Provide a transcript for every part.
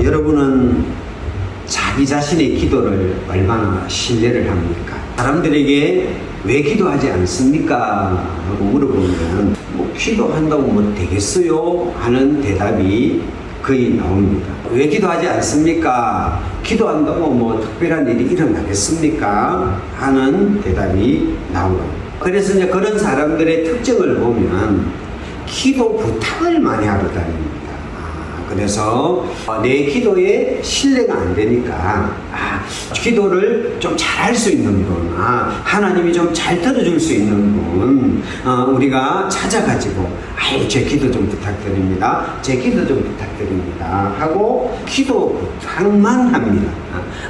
여러분은 자기 자신의 기도를 얼마나 신뢰를 합니까? 사람들에게 왜 기도하지 않습니까? 하고 물어보면 기도한다고 뭐 되겠어요? 하는 대답이 거의 나옵니다. 왜 기도하지 않습니까? 기도한다고 뭐 특별한 일이 일어나겠습니까? 하는 대답이 나옵니다. 그래서 이제 그런 사람들의 특징을 보면 기도 부탁을 많이 하러 다닙니다. 그래서 내 기도에 신뢰가 안 되니까 기도를 좀 잘할 수 있는 분, 하나님이 좀 잘 들어줄 수 있는 분 우리가 찾아가지고 제 기도 좀 부탁드립니다. 제 기도 좀 부탁드립니다. 하고 기도 부탁만 합니다.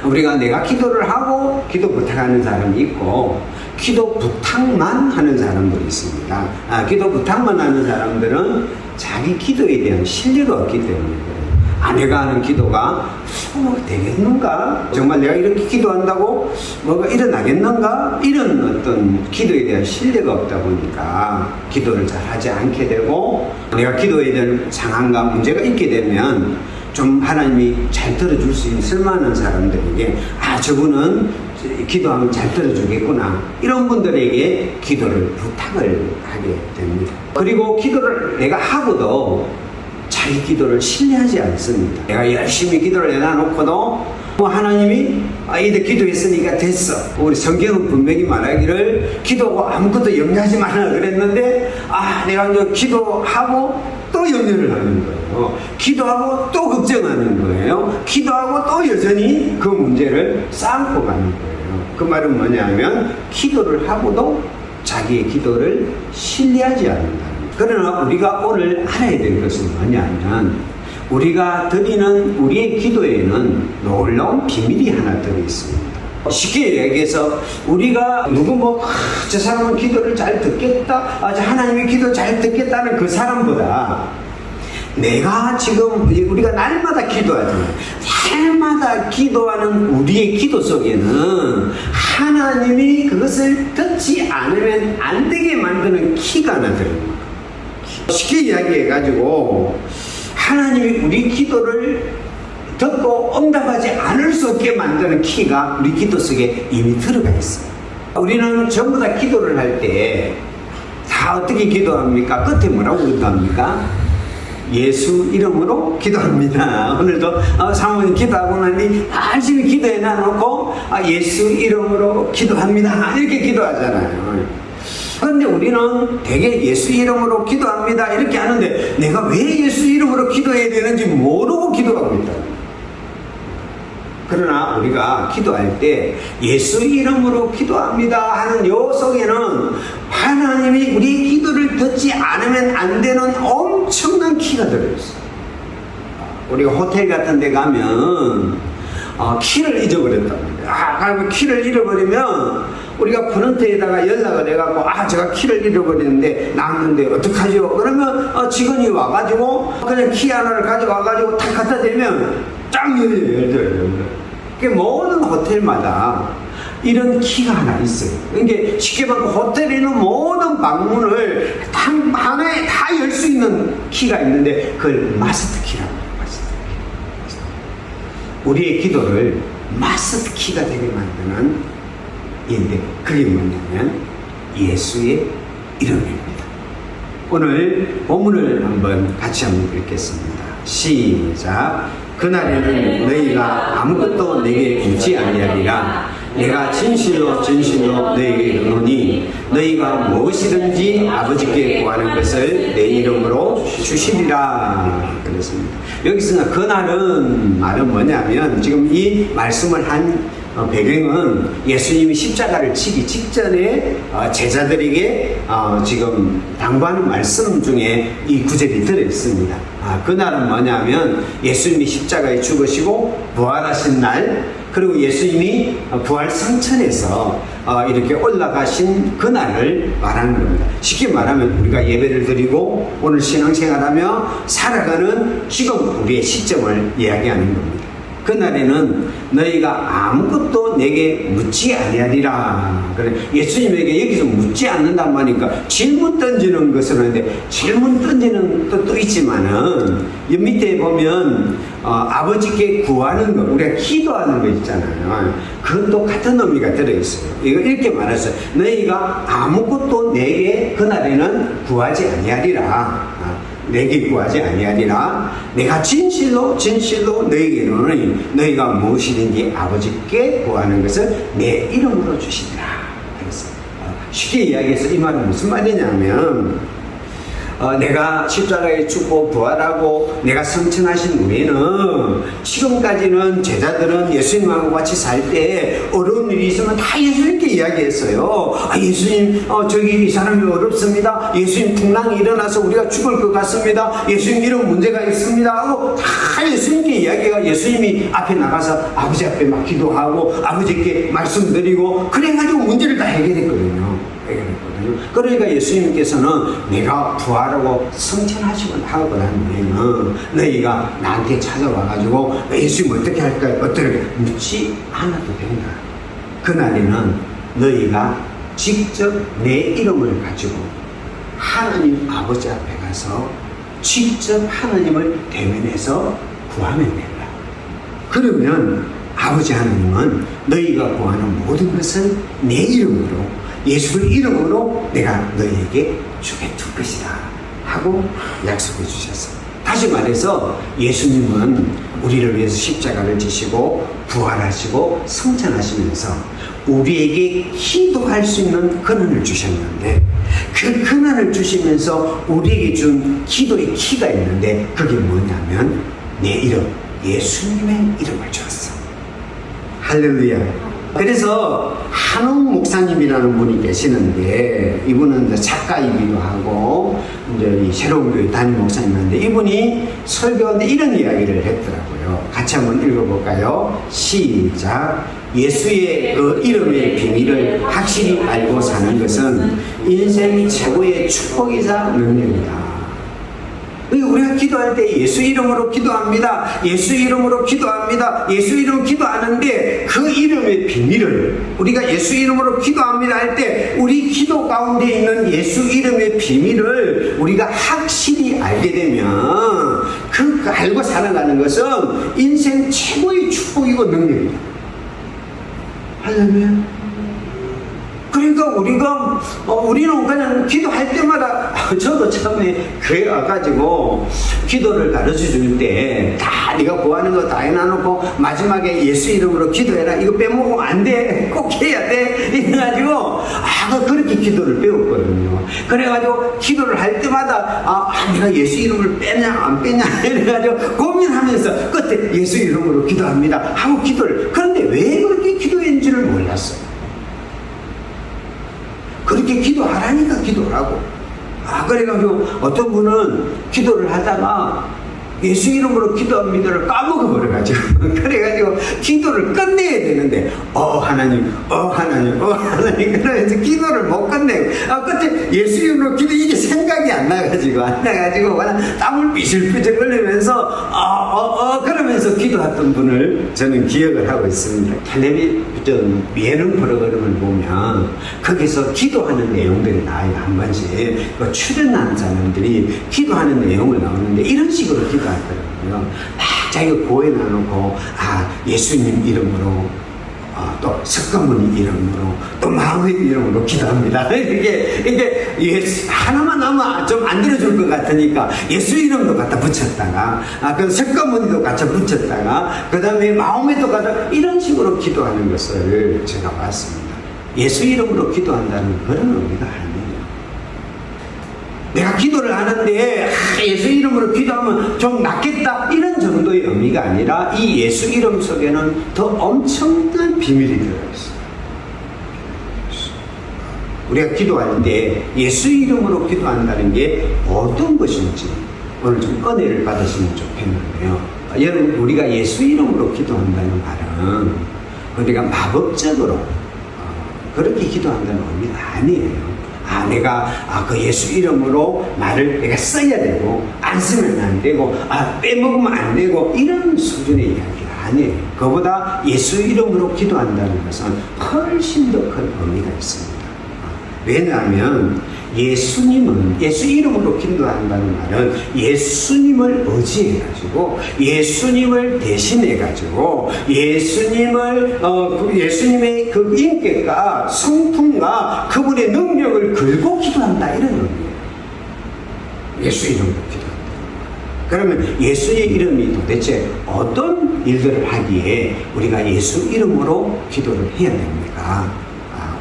우리가 내가 기도를 하고 기도 부탁하는 사람이 있고 기도 부탁만 하는 사람들이 있습니다. 기도 부탁만 하는 사람들은 자기 기도에 대한 신뢰가 없기 때문에 그래요. 내가 하는 기도가 되겠는가? 정말 내가 이렇게 기도한다고 뭐가 일어나겠는가? 이런 어떤 기도에 대한 신뢰가 없다 보니까 기도를 잘 하지 않게 되고 내가 기도에 대한 상황과 문제가 있게 되면 좀 하나님이 잘 들어줄 수 있을 만한 사람들에게 저분은 기도하면 잘 들어주겠구나, 이런 분들에게 기도를 부탁을 하게 됩니다. 그리고 기도를 내가 하고도 자기 기도를 신뢰하지 않습니다. 내가 열심히 기도를 해놔놓고도 하나님이 이들 기도했으니까 됐어. 우리 성경은 분명히 말하기를 기도하고 아무것도 염려하지 말라 그랬는데 내가 이제 기도하고 또 염려를 하는 거예요. 기도하고 또 걱정하는 거예요. 기도하고 또 여전히 그 문제를 쌓고 가는 거예요. 그 말은 뭐냐면 기도를 하고도 자기의 기도를 신뢰하지 않는다. 그러나 우리가 오늘 알아야 될 것은 뭐냐면 우리가 드리는 우리의 기도에는 놀라운 비밀이 하나 들어있습니다. 쉽게 얘기해서 우리가 누구 저 사람은 기도를 잘 듣겠다, 하나님이 기도 잘 듣겠다는 그 사람보다 내가 지금 우리가 날마다 기도하잖아요. 날마다 기도하는 우리의 기도 속에는 하나님이 그것을 듣지 않으면 안 되게 만드는 키가 하나 들어요. 쉽게 이야기해가지고 하나님이 우리 기도를 듣고 응답하지 않을 수 없게 만드는 키가 우리 기도 속에 이미 들어가 있어요. 우리는 전부 다 기도를 할 때 다 어떻게 기도합니까? 끝에 뭐라고 기도합니까? 예수 이름으로 기도합니다. 오늘도 사모님 기도하고 나니 열심히 기도해 놔놓고 예수 이름으로 기도합니다, 이렇게 기도하잖아요. 그런데 우리는 되게 예수 이름으로 기도합니다 이렇게 하는데 내가 왜 예수 이름으로 기도해야 되는지 모르고 기도합니다. 그러나 우리가 기도할 때 예수 이름으로 기도합니다 하는 요 속에는 하나님이 우리 기도를 듣지 않으면 안 되는 엄청난 키가 들어있어요. 우리가 호텔 같은 데 가면 키를 잊어버렸답니다. 그리고 키를 잃어버리면 우리가 프런트에다가 연락을 해갖고 제가 키를 잃어버렸는데 나왔는데 어떡하죠? 그러면 직원이 와가지고 그냥 키 하나를 가져와가지고 탁 갖다 대면 쫙 열려요. 모든 호텔마다 이런 키가 하나 있어요. 그러니까 쉽게 말하면 호텔에 있는 모든 방문을 한 방에 다 열 수 있는 키가 있는데 그걸 마스터 키라고 해요. 우리의 기도를 마스터 키가 되게 만드는 일인데 그게 뭐냐면 예수의 이름입니다. 오늘 본문을 같이 한번 읽겠습니다. 시작. 그날에는 너희가 아무것도 내게 묻지 아니하리라. 내가 진실로 진실로 너희에게 이르노니 너희가 무엇이든지 아버지께 구하는 것을 내 이름으로 주시리라. 그랬습니다. 여기서 그날은 말은 뭐냐면 지금 이 말씀을 한 배경은 예수님이 십자가를 치기 직전에 제자들에게 지금 당부하는 말씀 중에 이 구절이 들어있습니다. 그날은 뭐냐면 예수님이 십자가에 죽으시고 부활하신 날, 그리고 예수님이 부활성천에서 이렇게 올라가신 그날을 말하는 겁니다. 쉽게 말하면 우리가 예배를 드리고 오늘 신앙생활하며 살아가는 지금 우리의 시점을 이야기하는 겁니다. 그날에는 너희가 아무것도 내게 묻지 아니하리라. 그래, 예수님에게 여기서 묻지 않는단 말이니까 질문 던지는 것은 하는데, 질문 던지는 뜻도 있지만은 이 밑에 보면 아버지께 구하는 것, 우리가 기도하는 거 있잖아요. 그것도 같은 의미가 들어있어요. 이거 이렇게 말했어요. 너희가 아무것도 내게 그날에는 구하지 아니하리라. 내게 구하지 아니하리라. 내가 진실로 너희에게는 너희가 무엇이든지 아버지께 구하는 것을 내 이름으로 주시리라. 그래서 쉽게 이야기해서 이 말은 무슨 말이냐면, 내가 십자가에 죽고 부활하고 내가 성천하신 후에는, 지금까지는 제자들은 예수님하고 같이 살 때 어려운 일이 있으면 다 예수님께 이야기했어요. 예수님, 저기 이 사람이 어렵습니다. 예수님 풍랑이 일어나서 우리가 죽을 것 같습니다. 예수님 이런 문제가 있습니다 하고 다 예수님께 이야기가, 예수님이 앞에 나가서 아버지 앞에 막 기도하고 아버지께 말씀드리고 그래가지고 문제를 다 해결했거든요. 그러니까 예수님께서는 내가 부활하고 성천하시고 하고 난 후에는 너희가 나한테 찾아와가지고 예수님 어떻게 할까요? 어떻게 묻지 않아도 된다. 그날에는 너희가 직접 내 이름을 가지고 하나님 아버지 앞에 가서 직접 하나님을 대면해서 구하면 된다. 그러면 아버지 하나님은 너희가 구하는 모든 것을 내 이름으로, 예수의 이름으로 내가 너희에게 주게 둘 것이다 하고 약속해 주셨어요. 다시 말해서 예수님은 우리를 위해서 십자가를 지시고 부활하시고 성천하시면서 우리에게 기도할 수 있는 권한을 주셨는데, 그 권한을 주시면서 우리에게 준 기도의 키가 있는데, 그게 뭐냐면 내 이름, 예수님의 이름을 주었어. 할렐루야. 그래서 한웅 목사님이라는 분이 계시는데, 이분은 작가이기도 하고 이제 이 새로운 교회 담임 목사님인데, 이분이 설교하는데 이런 이야기를 했더라고요. 같이 한번 읽어볼까요? 시작. 예수의 그 이름의 비밀을 확실히 알고 사는 것은 인생 최고의 축복이자 능력이다. 우리가 기도할 때 예수 이름으로 기도합니다. 예수 이름으로 기도합니다. 예수 이름 기도하는데, 그 이름의 비밀을, 우리가 예수 이름으로 기도합니다 할 때 우리 기도 가운데 있는 예수 이름의 비밀을 우리가 확실히 알게 되면, 그 알고 살아가는 것은 인생 최고의 축복이고 능력입니다. 할렐루야. 그러니까 우리는 그냥 기도할 때마다, 저도 처음에 교회 와가지고 기도를 가르쳐 줄 때 다 네가 구하는 거 다 해놔놓고 마지막에 예수 이름으로 기도해라, 이거 빼먹으면 안 돼, 꼭 해야 돼, 이래가지고 그렇게 기도를 배웠거든요. 그래가지고 기도를 할 때마다 내가 예수 이름을 빼냐 안 빼냐 이래가지고 고민하면서 끝에 예수 이름으로 기도합니다 하고 기도를. 그런데 왜 그렇게 기도했는지를 몰랐어요. 그렇게 기도하라니까 기도를 하고. 그래가지고 어떤 분은 기도를 하다가 예수 이름으로 기도합니다를 까먹어버려가지고 그래가지고 기도를 끝내야 되는데 하나님 그러면서 기도를 못 끝내고 끝에 예수 이름으로 기도, 이게 생각이 안 나가지고 그냥 땀을 삐실삐실 흘리면서 그러면서 기도했던 분을 저는 기억을 하고 있습니다. 텔레비전 예능 프로그램을 보면 거기서 기도하는 내용들이 나와요. 한 번씩 출연한 사람들이 기도하는 내용을 나오는데 이런 식으로 기도하더라고요. 막 자기가 고해 나누고 예수님 이름으로, 또 석가모니 이름으로, 또 마음의 이름으로 기도합니다. 이게 하나만 하면 좀 안 들어줄 것 같으니까 예수 이름도 갖다 붙였다가, 그 석가모니도 갖다 붙였다가, 그 다음에 마음에도 갖다, 이런 식으로 기도하는 것을 제가 봤습니다. 예수 이름으로 기도한다는 그런 의미가 아니에요. 내가 기도를 하는데 예수 이름으로 기도하면 좀 낫겠다, 이런 정도의 의미가 아니라 이 예수 이름 속에는 더 엄청난 비밀이 들어있어요. 우리가 기도할 때 예수 이름으로 기도한다는 게 어떤 것인지 오늘 좀 은혜를 받으시면 좋겠는데요. 여러분, 우리가 예수 이름으로 기도한다는 말은 우리가 마법적으로 그렇게 기도한다는 의미가 아니에요. 내가 그 예수 이름으로 말을 내가 써야 되고, 안 쓰면 안 되고, 빼먹으면 안 되고, 이런 수준의 이야기가 아니에요. 그보다 예수 이름으로 기도한다는 것은 훨씬 더 큰 의미가 있습니다. 왜냐하면 예수님은 예수 이름으로 기도한다는 말은 예수님을 의지해가지고 예수님을 대신해가지고 예수님의 그 인격과 성품과 그분의 능력을 걸고 기도한다 이런 의미예요. 예수 이름으로 기도한다. 그러면 예수의 이름이 도대체 어떤 일들을 하기에 우리가 예수 이름으로 기도를 해야 됩니까?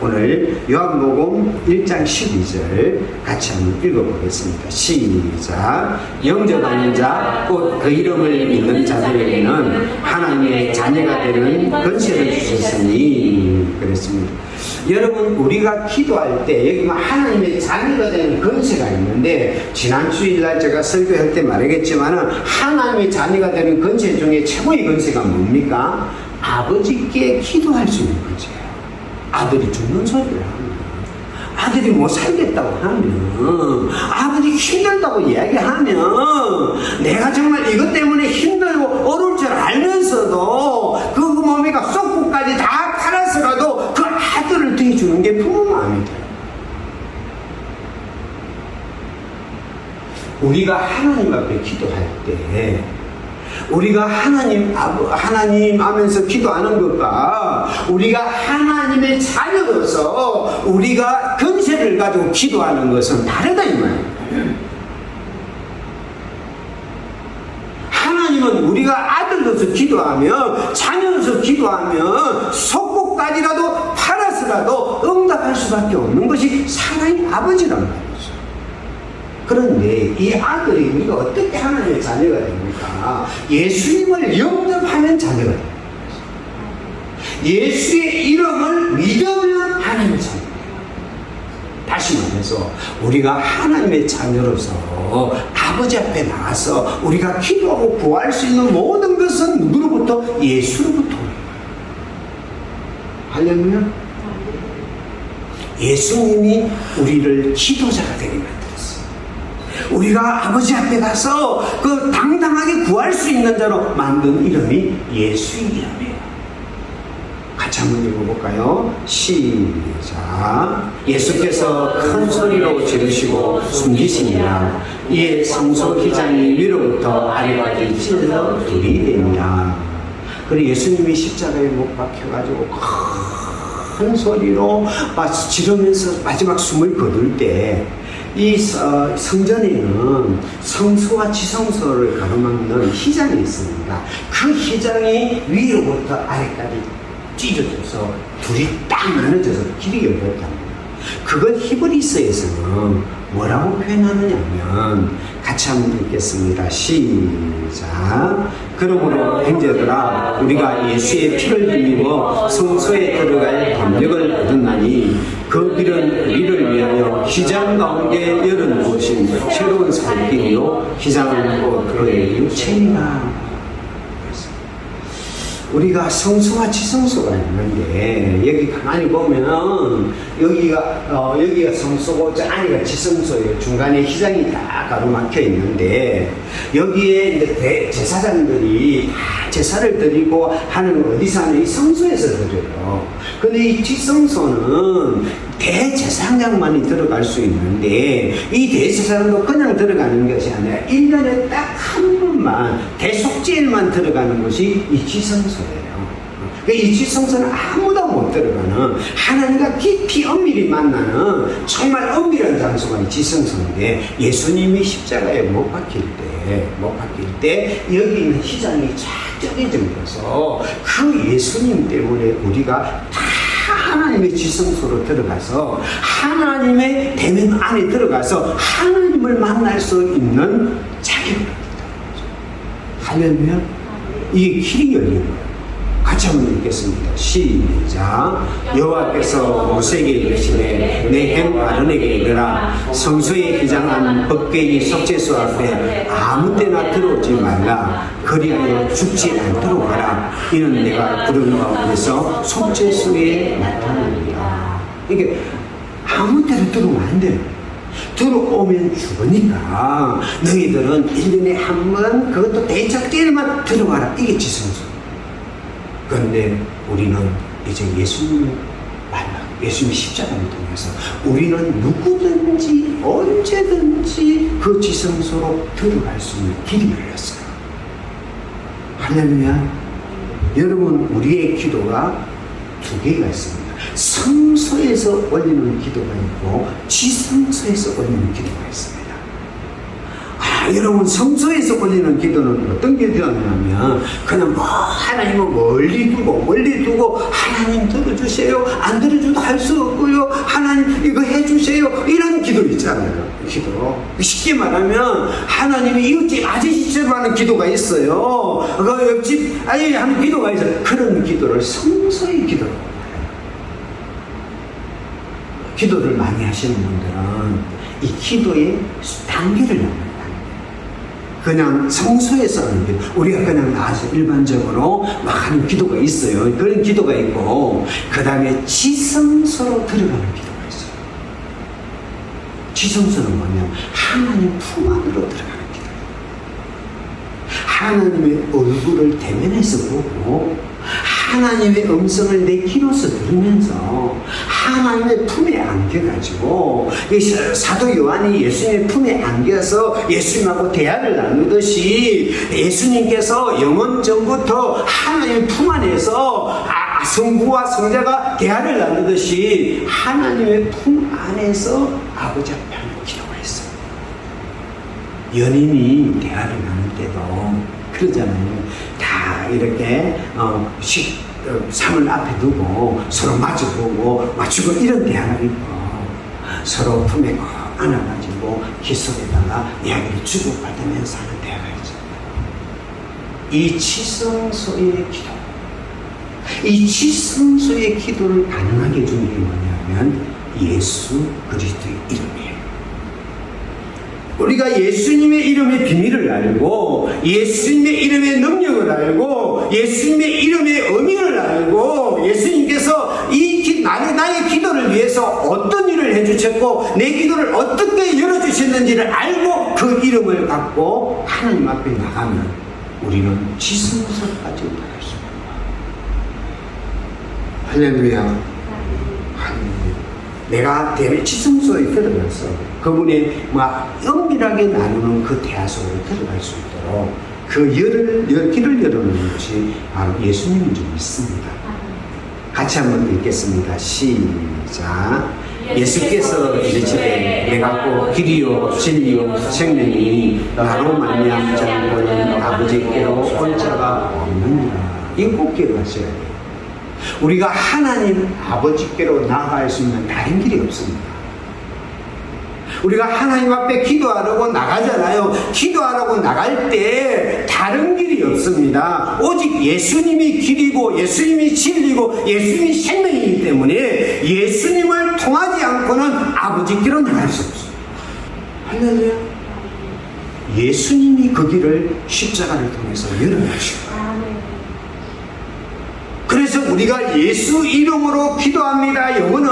오늘 요한복음 1장 12절 같이 한번 읽어보겠습니다. 시작. 영접하는 자 곧 그 이름을 믿는 자들에게는 하나님의 자녀가 되는 권세를 주셨으니 그랬습니다. 여러분 우리가 기도할 때 여기 하나님의 자녀가 되는 권세가 있는데 지난 주일날 제가 설교할 때 말하겠지만 하나님의 자녀가 되는 권세 중에 최고의 권세가 뭡니까? 아버지께 기도할 수 있는 권세예요. 아들이 죽는 소리를 하면, 아들이 못 살겠다고 하면, 아버지 힘들다고 이야기하면, 내가 정말 이것 때문에 힘들고 어려울 줄 알면서도 그 몸이가 쏙국까지 다 팔아서라도 그 아들을 대해주는 게 부모 마음이다. 우리가 하나님 앞에 기도할 때 우리가 하나님 하면서 기도하는 것과 우리가 하나님의 자녀로서 우리가 권세를 가지고 기도하는 것은 다르다 이 말입니다. 하나님은 우리가 아들로서 기도하며 자녀로서 기도하며 속국까지라도 팔아서라도 응답할 수밖에 없는 것이 살아있는 아버지란 말이죠. 그런데 이 아들이 우리가 어떻게 하나님의 자녀가 됩니까? 예수님을 영접하면 자녀가 됩니다. 예수의 이름을 믿으면 하나님의 자녀가 됩니다. 다시 말해서 우리가 하나님의 자녀로서 아버지 앞에 나가서 우리가 기도하고 구할 수 있는 모든 것은 누구로부터? 예수로부터. 할렐루야. 예수님이 우리를 기도자가 되게 만들었어요. 우리가 아버지 앞에 가서 그 당당하게 구할 수 있는 자로 만든 이름이 예수의 이름이에요. 같이 한번 읽어볼까요? 시작. 예수께서 큰 소리로 지르시고 숨기시니라. 이에 성소 기장이 위로부터 아래까지 찔러 둘이 됩니다. 그리고 예수님이 십자가에 못 박혀가지고 큰 소리로 지르면서 마지막 숨을 거둘 때 이 성전에는 성소와 지성소를 가로막는 휘장이 있습니다. 그 휘장이 위로부터 아래까지 찢어져서 둘이 딱 나눠져서 길이 열렸답니다. 그건 히브리서에서는 뭐라고 표현하느냐면 같이 한번 읽겠습니다. 시작. 그러므로 형제들아 우리가 예수의 피를 힘입어 성소에 들어갈 권력을 얻었나니 그 길은 우리를 위하여 휘장 가운데 열어놓으신 새로운 살 길이요 휘장은 곧 그의 육체이라. 우리가 성소와 지성소가 있는데 여기 가만히 보면은 여기가 성소고 저 안에가 지성소예요. 중간에 휘장이 다 가로막혀 있는데 여기에 이제 제사장들이 다 제사를 드리고 하는 어디서 하는 이 성소에서 드려요. 근데 이 지성소는 대제사장만이 들어갈 수 있는데 이 대제사장도 그냥 들어가는 것이 아니라 1년에 딱 한 번만 대속죄일만 들어가는 것이 이 지성소예요. 이 지성소는 아무도 못 들어가는 하나님과 깊이 엄밀히 만나는 정말 엄밀한 장소가 이 지성소인데 예수님이 십자가에 못 박힐 때 여기 있는 휘장이 쫙 쪼개져서 그 예수님 때문에 우리가 하나님의 지성소로 들어가서 하나님의 대면 안에 들어가서 하나님을 만날 수 있는 자격을 얻는다는 거죠. 할렐루야. 이게 길이 열리는 거예요. 같이 한번 읽겠습니다. 시작. 여호와께서 모세에게 이르시되 내 형 아론에게 이르라. 성소에 휘장한 법궤의 속죄소 앞에 아무 때나 들어오지 말라. 그리하여 죽지 않도록 하라. 이는 내가 부른 바 위에서 속죄소에 나타나리라. 이게 아무 때나 들어오면 안 돼요. 들어오면 죽으니까 너희들은 1년에 한 번 그것도 대적죄일만 들어가라. 이게 지성소. 그런데 우리는 이제 예수님을 만나, 예수님의 십자가를 통해서 우리는 누구든지 언제든지 그 지성소로 들어갈 수 있는 길이 열렸어요. 할렐루야. 여러분, 우리의 기도가 두 개가 있습니다. 성소에서 올리는 기도가 있고 지성소에서 올리는 기도가 있습니다. 여러분, 성소에서 올리는 기도는 어떤 기도냐면 그냥 하나님을 멀리 두고 하나님 들어주세요, 안 들어줘도 할 수 없고요, 하나님 이거 해주세요, 이런 기도 있잖아요. 기도 쉽게 말하면 하나님이 이웃집 아저씨처럼 하는 기도가 있어요. 그 옆집 아저씨 하는 기도가 있어요. 그런 기도를 성소의 기도로, 기도를 많이 하시는 분들은 이 기도의 단계를 나눠요. 그냥 성소에서 하는 기도, 우리가 그냥 나와서 일반적으로 막 하는 기도가 있어요. 그런 기도가 있고, 그 다음에 지성소로 들어가는 기도가 있어요. 지성소는 뭐냐면 하나님 품 안으로 들어가는 기도예요. 하나님의 얼굴을 대면해서 보고 하나님의 음성을 내 귀로서 들으면서 하나님의 품에 안겨가지고, 사도 요한이 예수님의 품에 안겨서 예수님하고 대화를 나누듯이 예수님께서 영원 전부터 하나님의 품 안에서 성부와 성자가 대화를 나누듯이 하나님의 품 안에서 아버지 앞에 하는 기도가 있어요. 연인이 대화를 나눌 때도 그러잖아요. 다 이렇게 상을 앞에 두고 서로 마주보고 맞추고 이런 대화가 있고, 서로 품에 안아가지고 귀 속에다가 이야기를 주고받으면서 하는 대화가 있죠. 이 지성소의 기도, 이 지성소의 기도를 가능하게 해준 게 뭐냐면 예수 그리스도의 이름이에요. 우리가 예수님의 이름의 비밀을 알고, 예수님의 이름의 능력을 알고, 예수님의 이름의 의미를 알고, 예수님께서 나의 기도를 위해서 어떤 일을 해주셨고 내 기도를 어떻게 열어주셨는지를 알고 그 이름을 갖고 하나님 앞에 나가면 우리는 지성소까지 나갈 수 있습니다. 할렐루야. 할렐루야. 내가 지성소에 들어가서 그분의 은밀하게 나누는 그 대화 속으로 들어갈 수 있도록 그 길을 열어놓는 것이 바로 예수님인 줄 믿습니다. 같이 한번 읽겠습니다. 시작. 예수께서 이르시되 내가 곧 길이요 진리요 생명이니 나로 말미암지 않고는 아버지께로 올 자가 없느니라. 이거 꼭 기억하셔야 돼요. 우리가 하나님 아버지께로 나아갈 수 있는 다른 길이 없습니다. 우리가 하나님 앞에 기도하려고 나가잖아요. 기도하려고 나갈 때 다른 길이 없습니다. 오직 예수님이 길이고 예수님이 진리고 예수님이 생명이기 때문에 예수님을 통하지 않고는 아버지께로 나갈 수 없어요. 할렐루야. 예수님이 그 길을 십자가를 통해서 열어주시고, 그래서 우리가 예수 이름으로 기도합니다. 이거는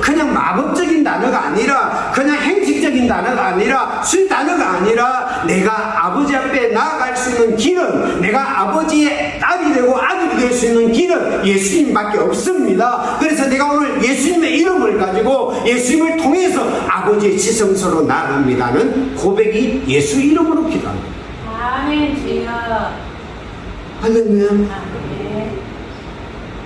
그냥 마법적인 단어가 아니라, 그냥 행식적인 단어가 아니라, 술 단어가 아니라, 내가 아버지 앞에 나아갈 수 있는 길은, 내가 아버지의 딸이 되고 아들이 될 수 있는 길은 예수님밖에 없습니다. 그래서 내가 오늘 예수님의 이름을 가지고 예수님을 통해서 아버지의 지성소로 나아갑니다는 고백이 예수 이름으로 기도합니다. 아멘. 주여. 할렐루야.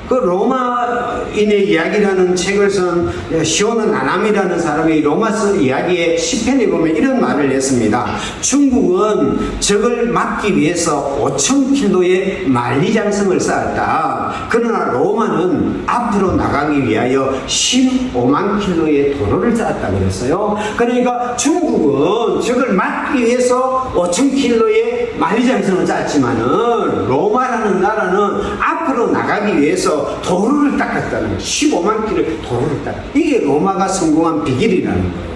그 로마인의 이야기라는 책을 쓴 시오는 아남이라는 사람이 로마서 이야기의 시편에 보면 이런 말을 했습니다. 중국은 적을 막기 위해서 5,000킬로의 만리장성을 쌓았다. 그러나 로마는 앞으로 나가기 위하여 15만 킬로의 도로를 쌓았다 그랬어요. 그러니까 중국은 적을 막기 위해서 5,000킬로의 만리장성을 쌓았지만은 로마라는 나라는 앞으로 나가기 위해서 도로를 닦았다는 거예요. 15만 킬로의 도로를 닦았다. 이게 로마가 성공한 비결이라는 거예요.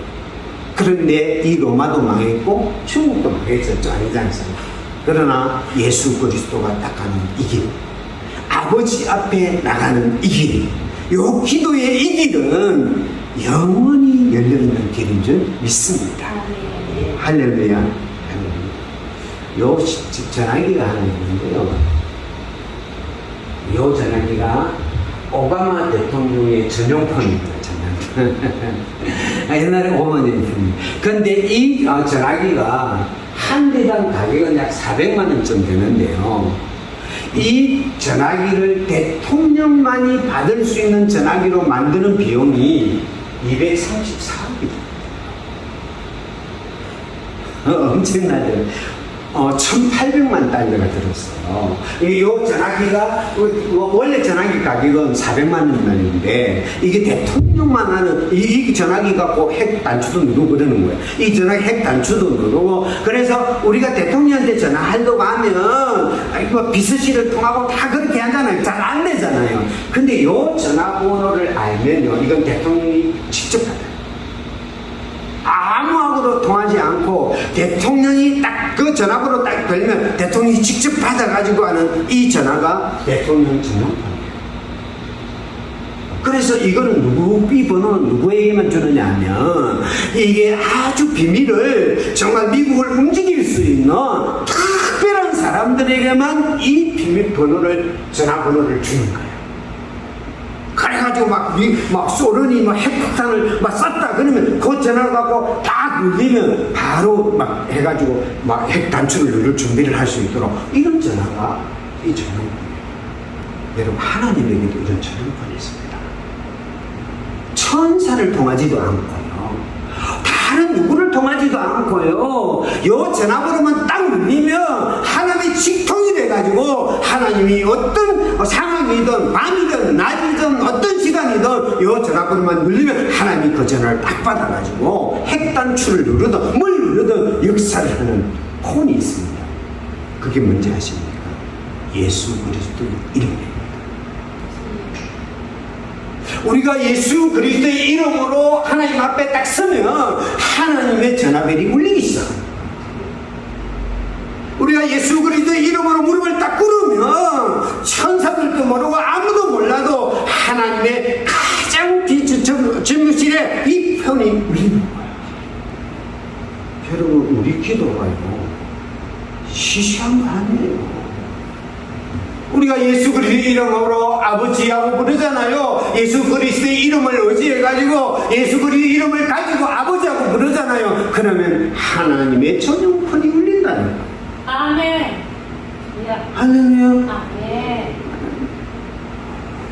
그런데 이 로마도 망했고 중국도 망했었죠. 아니잖아요. 그러나 예수 그리스도가 닦아낸 이 길, 아버지 앞에 나가는 이 길, 요 기도의 이 길은 영원히 열려있는 길인 줄 믿습니다. 할렐루야. 요 전화기가 하나 있는데요. 이 전화기가 오바마 대통령의 전용폰입니다. 옛날에 오바마의 폰. 근데 이 전화기가 한 대당 가격은 약 400만 원쯤 되는데요. 이 전화기를 대통령만이 받을 수 있는 전화기로 만드는 비용이 234억이다. 엄청나죠. 1,800만 달러가 들었어요. 이 전화기가, 원래 전화기 가격은 400만 원인데, 이게 대통령만 하는, 이 전화기 갖고 핵 단추도 누르고 그러는 거예요. 이 전화기 핵 단추도 누르고, 그래서 우리가 대통령한테 전화하려고 하면, 이거 비서실을 통하고 다 그렇게 하잖아요. 잘 안 되잖아요. 근데 이 전화번호를 알면요, 이건 대통령이 직접 받아요. 아무하고도 통하지 않고 대통령이 딱 그 전화번호 딱 걸면 대통령이 직접 받아가지고 하는 이 전화가 대통령 전용폰이에요. 그래서 이거는 이 번호는 누구에게만 주느냐 하면 이게 아주 비밀을 정말 미국을 움직일 수 있는 특별한 사람들에게만 이 비밀 번호를, 전화번호를 주는 거예요. 그래가지고 막 소련이 막 핵폭탄을 막 쐈다 그러면 그 전화를 갖고 딱 눌리면 바로 막 해가지고 막 핵 단추를 누를 준비를 할 수 있도록 이런 전화가 이 전화폰이에요. 여러분, 하나님에게도 이런 전화폰이 있습니다. 천사를 통하지도 않고요, 다른 누구를 통하지도 않고요, 요 전화번호만 딱 눌리면 하나님의 직통이 돼가지고 하나님이 어떤 상황이든 밤이든 낮이든 어떤 시간이든 요 전화번호만 눌리면 하나님이 그 전화를 딱 받아가지고 핵단추를 누르든 뭘 누르든 역사를 하는 폰이 있습니다. 그게 뭔지 아십니까? 예수 그리스도의 이름입니다. 우리가 예수 그리스도의 이름으로 하나님 앞에 딱 서면 하나님의 전화벨이 울리기 시작합니다. 우리가 예수 그리스도의 이름으로 무릎을 딱 꿇으면 천사들도 모르고 아무도 몰라도 하나님의 가장 비주점실에 이 편이 울리는 거예요. 여러분, 우리 기도가요, 시시한 거 아니에요. 우리가 예수 그리스도의 이름으로 아버지하고 부르잖아요. 예수 그리스도의 이름을 의지해가지고 예수 그리스도의 이름을 가지고 아버지하고 부르잖아요. 그러면 하나님의 전용폰이 울린다는 거예요. 아멘. 할렐루야. 아멘.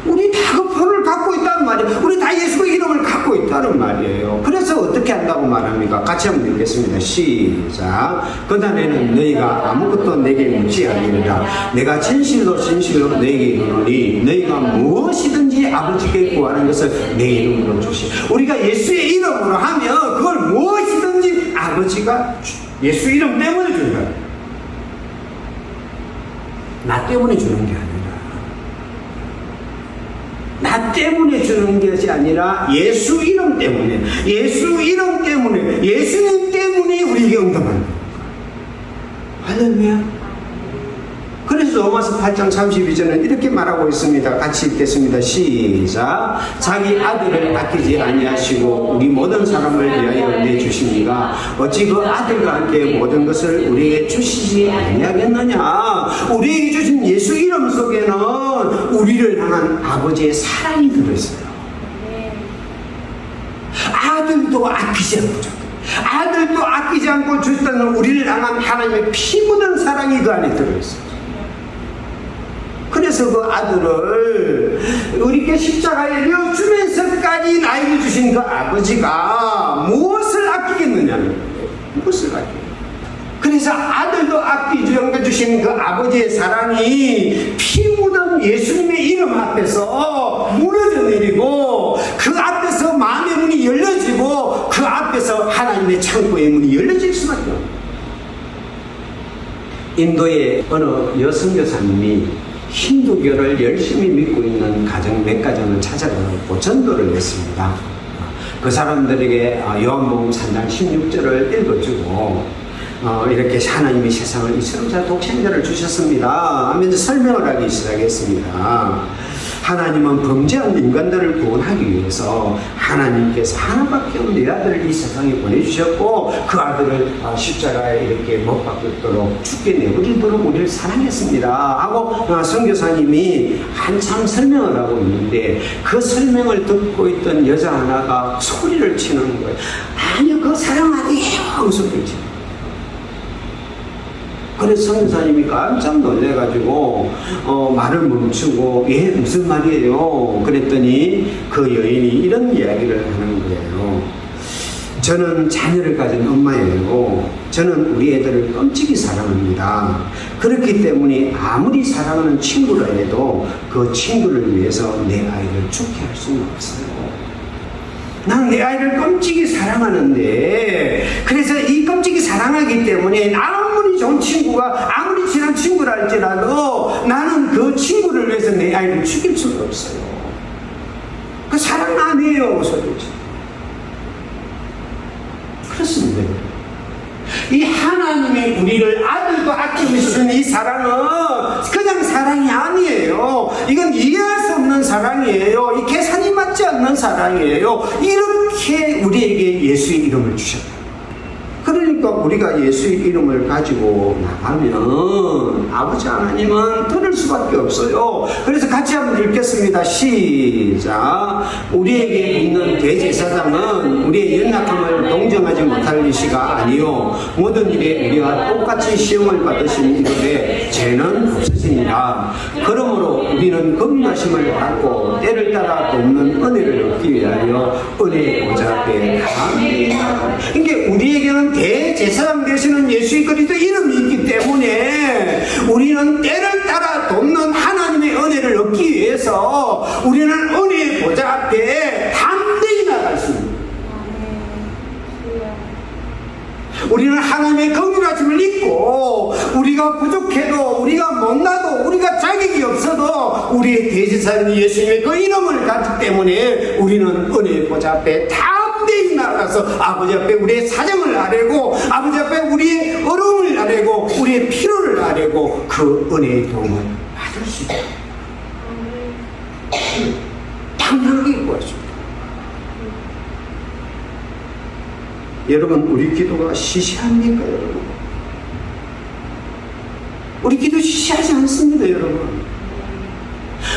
우리 다 그 폰을 갖고 있다는 말이에요. 우리 다 예수의 이름을 갖고 있다는 말이에요. 그래서 어떻게 한다고 말합니까? 같이 한번 읽겠습니다. 시작. 그날에는 너희가 아무것도 내게 묻지 아니하리라. 내가 진실로 너희에게 이르노니 너희가 무엇이든지 아버지께 구하는 것을 내 이름으로 주시. 우리가 예수의 이름으로 하면 그걸 무엇이든지 아버지가 예수 이름 때문에 준다. 나 때문에 주는 게 아니라, 나 때문에 주는 것이 아니라 예수 이름 때문에, 예수 이름 때문에, 예수님 때문에 우리에게 응답하는 거예요. 할렐루야. 그래서 로마서 8장 32절은 이렇게 말하고 있습니다. 같이 읽겠습니다. 시작. 자기 아들을 아끼지 아니하시고 우리 모든 사람을 위하여 내주시니가 어찌 그 아들과 함께 모든 것을 우리에게 주시지 아니하겠느냐. 우리에게 주신 예수 이름 속에는 우리를 향한 아버지의 사랑이 들어있어요. 아들도 아끼지 않고, 아들도 아끼지 않고 주셨다는 우리를 향한 하나님의 피 묻은 사랑이 그 안에 들어있어요. 그래서 그 아들을 우리께 십자가에 내어주면서까지 나에게 주신 그 아버지가 무엇을 아끼겠느냐는 거예요. 무엇을 아끼겠느냐. 그래서 아들도 아끼지 않고 주신 그 아버지의 사랑이 피 묻은 예수님의 이름 앞에서 무너져 내리고, 그 앞에서 마음의 문이 열려지고, 그 앞에서 하나님의 창고의 문이 열려질 수밖에 없어요. 인도의 어느 여성교사님이 힌두교를 열심히 믿고 있는 가정 몇 가정을 찾아가고 전도를 했습니다. 그 사람들에게 요한복음 3장 16절을 읽어주고 이렇게 하나님이 세상을 이처럼 잘 독생자를 주셨습니다 하면서 설명을 하기 시작했습니다. 하나님은 범죄한 인간들을 구원하기 위해서 하나님께서 하나밖에 없는 내 아들을 이 세상에 보내주셨고 그 아들을 십자가에 이렇게 못 박도록 죽게 내버리도록 우리를 사랑했습니다 하고 선교사님이 한참 설명을 하고 있는데 그 설명을 듣고 있던 여자 하나가 소리를 치는 거예요. 아니요, 그 사랑 아니에요 하고 소리를 치는 거예요. 그래서 선교사님이 깜짝 놀래가지고 말을 멈추고 예 무슨 말이에요? 그랬더니 그 여인이 이런 이야기를 하는 거예요. 저는 자녀를 가진 엄마예요. 저는 우리 애들을 끔찍이 사랑합니다. 그렇기 때문에 아무리 사랑하는 친구라 해도 그 친구를 위해서 내 아이를 죽게 할 수는 없어요. 나는 내 아이를 끔찍이 사랑하는데 그래서 이 끔찍이 사랑하기 때문에 아무리 좋은 친구가 아무리 친한 친구라 할지라도 나는 그 친구를 위해서 내 아이를 죽일 수가 없어요. 그 사랑 아니에요 소리지. 그렇습니다. 이 하나님이 우리를 아들과 아끼시는 이 사랑은 그냥 사랑이 아니에요. 이건 이해할 수 없는 사랑이에요. 이 계산이 맞지 않는 사랑이에요. 이렇게 우리에게 예수의 이름을 주셨다. 그러니까 우리가 예수의 이름을 가지고 나가면 아버지 하나님은 들을 수밖에 없어요. 그래서 같이 한번 읽겠습니다. 시작. 우리에게 있는 대제사장은 우리의 연약함을 동정하지 못할 이시가 아니요 모든 일에 우리와 똑같이 시험을 받으신 이들의 죄는 없으시니라. 그러므로 우리는 긍휼하심을 받고 때를 따라 돕는 은혜를 얻기 위하여 은혜의 보좌 앞에 감히 나아가. 그러니까 우리에게는 대제사장 되시는 예수 그리스도 이름이 있기 때문에 우리는 때를 따라 돕는 하나님의 은혜를 얻기 위해서 우리는 은혜의 보좌 앞에 담대히 나갈 수 있습니다. 우리는 하나님의 긍휼하심을 잊고 우리가 부족해도 우리가 못나도 우리가 자격이 없어도 우리의 대제사장 예수님의 그 이름을 갖기 때문에 우리는 은혜의 보좌 앞에 담대히 나가서 아버지 앞에 우리의 사정을 아뢰고 아버지 앞에 우리의 어려움을 아뢰고 우리의 필요를 아뢰고 그 은혜의 도움을 받을 수 있다. 당당하게 구하십니다. 여러분 우리 기도가 시시합니까 여러분? 우리 기도 시시하지 않습니다 여러분.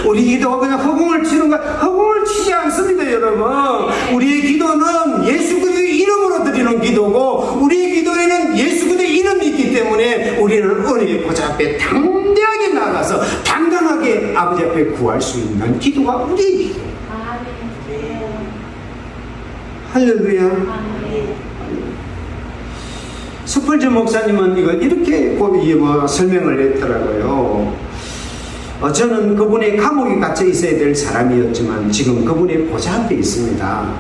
우리 기도가 그냥 허공을 치는 것, 허공을 치지 않습니다 여러분. 우리의 기도는 예수 그리스도의 이름으로 드리는 기도고 우리의 기도에는 예수 그리스도의 이름이 있기 때문에 우리는 은혜의 보좌 앞에 당대하게 나가서 당당하게 아버지 앞에 구할 수 있는 기도가 우리의 기도예요. 할렐루야. 스펄전 목사님은 이걸 이렇게 설명을 했더라고요. 저는 그분의 감옥에 갇혀 있어야 될 사람이었지만 지금 그분의 보좌 앞에 있습니다.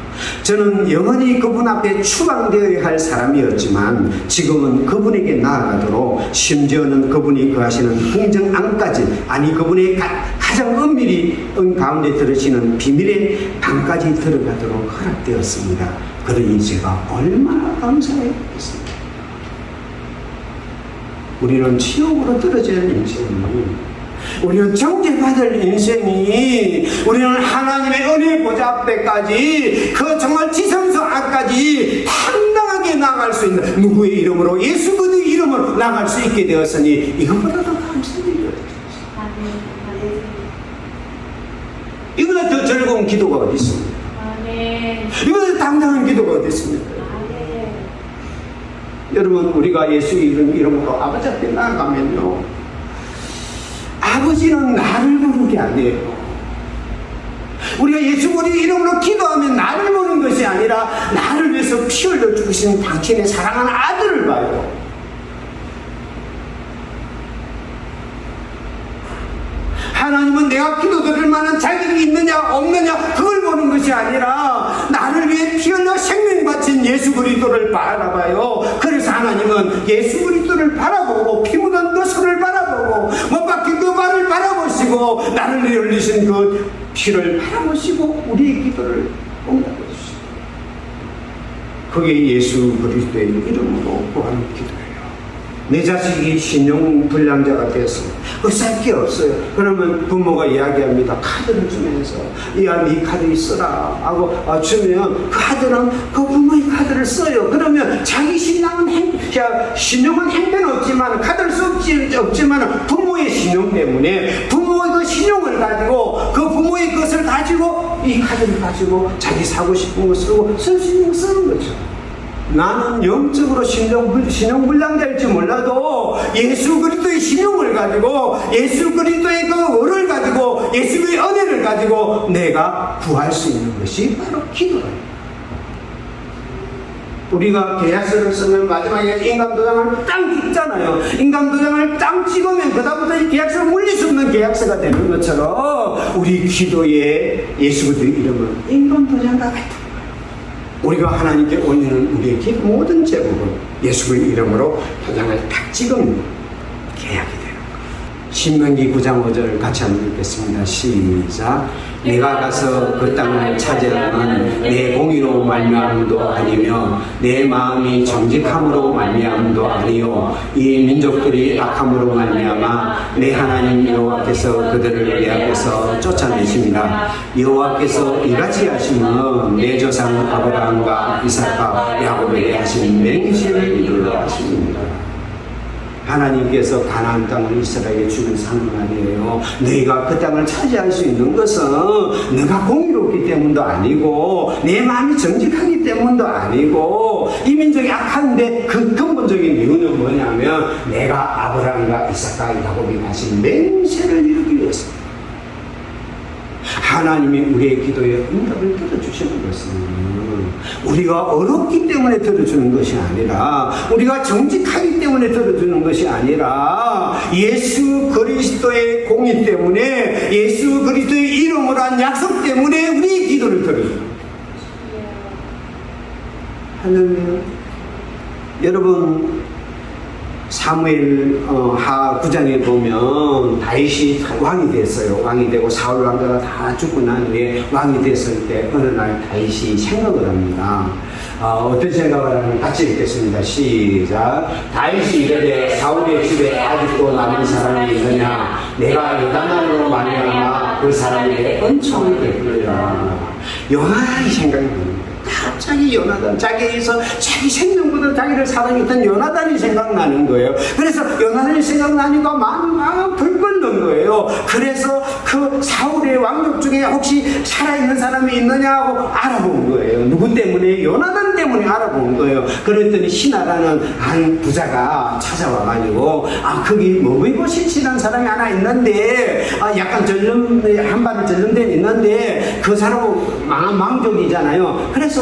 저는 영원히 그분 앞에 추방되어야 할 사람이었지만 지금은 그분에게 나아가도록 심지어는 그분이 거하시는 궁정안까지 아니 그분의 가장 은밀히 가운데 들으시는 비밀의 방까지 들어가도록 허락되었습니다. 그러니 제가 얼마나 감사했겠습니까? 우리는 지옥으로 떨어져야 할 인생이 우리는 정죄받을 인생이 우리는 하나님의 은혜의 보좌 앞에까지 그 정말 지성소 앞까지 당당하게 나아갈 수 있는 누구의 이름으로 예수 그리스도의 이름으로 나아갈 수 있게 되었으니 이것보다 더 감사드려요. 이보다 더 즐거운 기도가 어디 있습니까? 이보다 더 당당한 기도가 어디 있습니까? 여러분 우리가 예수의 이름으로 아버지 앞에 나아가면요 아버지는 나를 부르는 게 아니에요. 우리가 예수 그리스도의 이름으로 기도하면 나를 보는 것이 아니라 나를 위해서 피 흘려 죽으신 당신의 사랑하는 아들을 봐요. 하나님은 내가 기도드릴 만한 자격이 있느냐 없느냐 그걸 보는 것이 아니라 나를 위해 피 흘려 생명 바친 예수 그리스도를 바라봐요. 그래서 하나님은 예수 그리스도를 바라보고 피 묻은 그 손을 바라보고 못 박힌 그 발을 바라보시고 나를 위해 흘리신 그 피를 바라보시고 우리의 기도를 응답해 주시고 그게 예수 그리스도의 이름으로 구하는 기도예요. 내 자식이 신용불량자가 되어서 의사할 게 없어요. 그러면 부모가 이야기합니다. 카드를 주면서 야, 네 카드 있어라 하고 주면 그 카드는 그 부모의 카드를 써요. 그러면 자기 신용은 행패는 없지만 카드를 없지만 부모의 신용 때문에 부모의 그 신용을 가지고 그 부모의 것을 가지고 이 카드를 가지고 자기 사고 싶은 거 쓰고 쓸 수 있는 거 쓰는 거죠. 나는 영적으로 신용불량자일지 몰라도 예수 그리스도의 신용을 가지고 예수 그리스도의 그 의를 가지고 예수의 은혜를 가지고 내가 구할 수 있는 것이 바로 기도예요. 우리가 계약서를 쓰면 마지막에 인감도장을 땅 찍잖아요. 인감도장을 땅 찍으면 그다음부터 이 계약서를 물릴 수 없는 계약서가 되는 것처럼 우리 기도에 예수 그리스도의 이름은 인감도장과 같다. 우리가 하나님께 올리는 우리의 기도 모든 제목은 예수의 이름으로 도장을 딱 찍으면 계약이 되는 거예요. 신명기 9장 5절 같이 한번 읽겠습니다. 시작. 내가 가서 그 땅을 차지하면 내 공의로 말미암음도 아니며 내 마음이 정직함으로 말미암음도 아니요 이 민족들이 악함으로 말미암아 내 하나님 여호와께서 그들을 내 앞에서 쫓아내십니다. 여호와께서 이같이 하시면 내 조상 아브라함과 이삭과 야곱에게 하신 맹세를 이루려 하십니다. 하나님께서 가나안 땅을 이스라엘에게 주는 상은 아니에요. 너희가 그 땅을 차지할 수 있는 것은 너가 공의롭기 때문도 아니고 내 마음이 정직하기 때문도 아니고 이 민족이 악한데 그 근본적인 이유는 뭐냐면 내가 아브라함과 이삭과 야곱에게 하신 맹세를 이루기 위해서 하나님이 우리의 기도에 응답을 들어주시는 것은 우리가 어렵기 때문에 들어주는 것이 아니라 우리가 정직하기 때문에 들어주는 것이 아니라 예수 그리스도의 공의 때문에 예수 그리스도의 이름으로 한 약속 때문에 우리의 기도를 들어줍니다. 할렐루야. 여러분 사무엘 하 9장에 보면 다윗이 왕이 됐어요. 왕이 되고 사울 왕자가 다 죽고 난 후에 왕이 됐을 때 어느 날 다윗이 생각을 합니다. 어떤 생각을 하면 같이 읽겠습니다. 시작. 다윗이 이르되 사울의 집에 아직도 남은 사람이 있느냐? 내가 요나단으로 말미암아 그 사람에게 은총을 베풀리라. 요나단이 생각이 납니다. 갑자기 요나단, 자기에서 자기 생명보다 자기를 사랑했던 요나단이 생각나는 거예요. 그래서 요나단이 생각나니까 마음이 불 끓는 거예요. 그래서 그 사울의 왕족 중에 혹시 살아있는 사람이 있느냐 하고 알아본 거예요. 누구 때문에? 요나단 때문에 알아본 거예요. 그랬더니 시나라는 한 부자가 찾아와가지고 거기 모비보싯이라는 사람이 하나 있는데 약간 한 발을 절름된 있는데 그 사람은 망족이잖아요. 그래서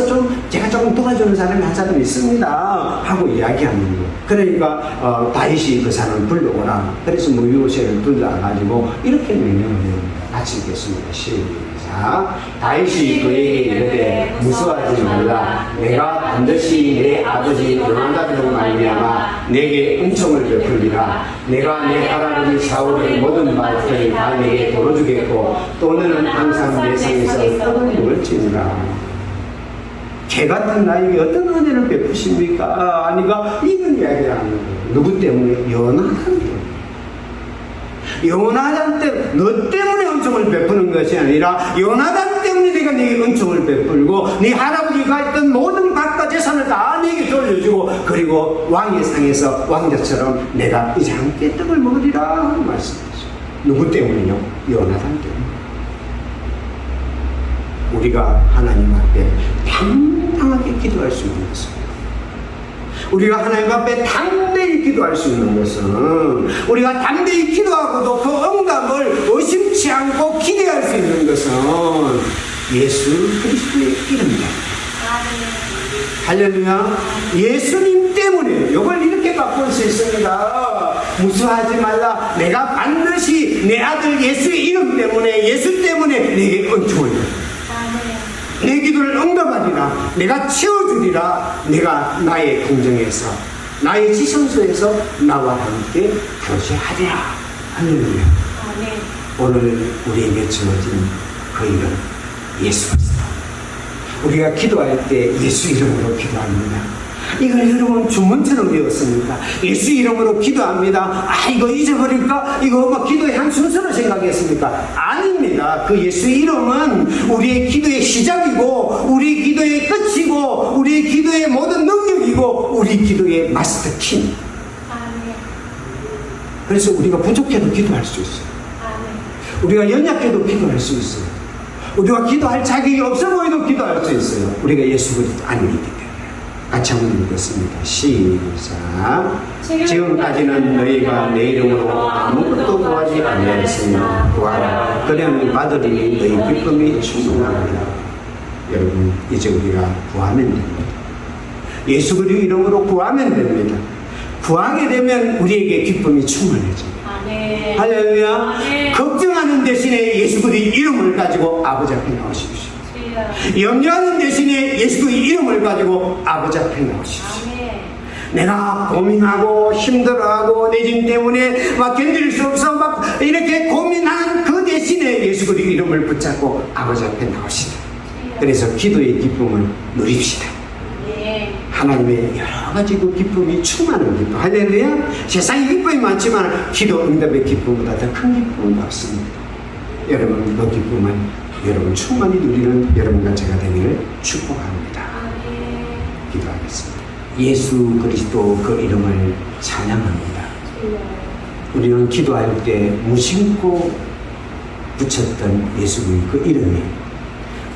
제가 조금 도와주는 사람이 한 사람 있습니다 하고 이야기하는 거예요. 그러니까 다윗이 그 사람을 불러오라. 그래서 모비보싯을 불러가지고 이렇게 명령을 해요. 같이 읽겠습니다. 시작. 다윗이 그에게 이르되 무수하지 말라. 내가 반드시 내 아버지 요나단으로 말미암아 내게 은총을 베풀리라. 내가 내 할아버지 사울의 모든 말들을 다 내게 돌아주겠고 또 너는 항상 내 상에서 떡을 먹을지니라. 개 같은 나에게 어떤 은혜를 베푸십니까? 아니가 이런 이야기를 하는 거예요. 누구 때문에? 요나단 때문에. 요나단 때문에, 너 때문에 은총을 베푸는 것이 아니라 요나단 때문에 내가 네게 은총을 베풀고 네 할아버지가 있던 모든 밭과 재산을 다 네게 돌려주고 그리고 왕의 상에서 왕자처럼 내가 이제 함께 떡을 먹으리라 하는 말씀이죠. 누구 때문에요? 요나단 때문에. 우리가 하나님 앞에 당당하게 기도할 수 있는 것입니다. 우리가 하나님 앞에 담대히 기도할 수 있는 것은 우리가 담대히 기도하고도 그 응답을 의심치 않고 기대할 수 있는 것은 예수 그리스도의 이름입니다. 할렐루야. 예수님 때문에 이걸 이렇게 바꿀 수 있습니다. 무수하지 말라. 내가 반드시 내 아들 예수의 이름 때문에 예수 때문에 내게 은총을 내 기도를 응답하리라. 내가 채워주리라. 내가 나의 공정에서 나의 지성소에서 나와 함께 교제하리라. 할렐루야. 오늘 우리에게 주어진 그 이름 예수 그리스도. 우리가 기도할 때 예수 이름으로 기도합니다. 이걸 여러분 주문처럼 배웠습니까? 예수 이름으로 기도합니다. 아, 이거 잊어버릴까? 이거 뭐 기도의 한 순서로 생각했습니까? 아닙니다. 그 예수 이름은 우리의 기도의 시작이고, 우리 기도의 끝이고, 우리의 기도의 모든 능력이고, 우리 기도의 마스터 키. 아멘. 그래서 우리가 부족해도 기도할 수 있어요. 아멘. 우리가 연약해도 기도할 수 있어요. 우리가 기도할 자격이 없어 보여도 기도할 수 있어요. 우리가 예수 그리스도 아니기 때문에. 같이 한번 읽겠습니다. 시작. 지금까지는 너희가 내 이름으로 아무것도 구하지 아니하였으나 구하라. 그러면 받으리니 너희 기쁨이 충만하리라. 여러분, 이제 우리가 구하면 됩니다. 예수 그리스도 이름으로 구하면 됩니다. 구하게 되면 우리에게 기쁨이 충만해집니다. 아멘. 할렐루야. 아멘. 걱정하는 대신에 예수 그리스도 이름을 가지고 아버지 앞에 나오십시오. 염려하는 대신에 예수 그리스도 이름을 가지고 아버지 앞에 나오십시오. 아멘. 내가 고민하고 힘들어하고 내 짐 때문에 막 견딜 수 없어 막 이렇게 고민하는 그 대신에 예수 그리스도 이름을 붙잡고 아버지 앞에 나오시다. 그래서 기도의 기쁨을 누립시다. 아멘. 하나님의 여러 가지 그 기쁨이 충만한 기쁨. 할렐루야. 세상에 기쁨이 많지만 기도 응답의 기쁨보다 더 큰 기쁨은 없습니다. 여러분, 그 기쁨은 여러분 충만히 누리는 여러분과 제가 되기를 축복합니다. 아멘. 기도하겠습니다. 예수 그리스도 그 이름을 찬양합니다. 우리는 기도할 때 무심코 붙였던 예수 그 이름이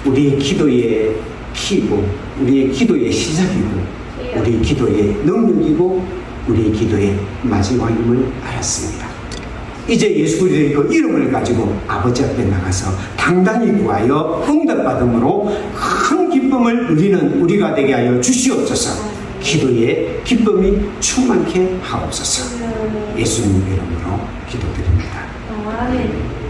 우리의 기도의 키고, 우리의 기도의 시작이고, 우리의 기도의 능력이고, 우리의 기도의 마지막임을 알았습니다. 이제 예수 그리스도의 그 이름을 가지고 아버지 앞에 나가서 당당히 구하여 응답받음으로 큰 기쁨을 누리는 우리가 되게 하여 주시옵소서. 기도의 기쁨이 충만케 하옵소서. 예수님 이름으로 기도드립니다. 아멘.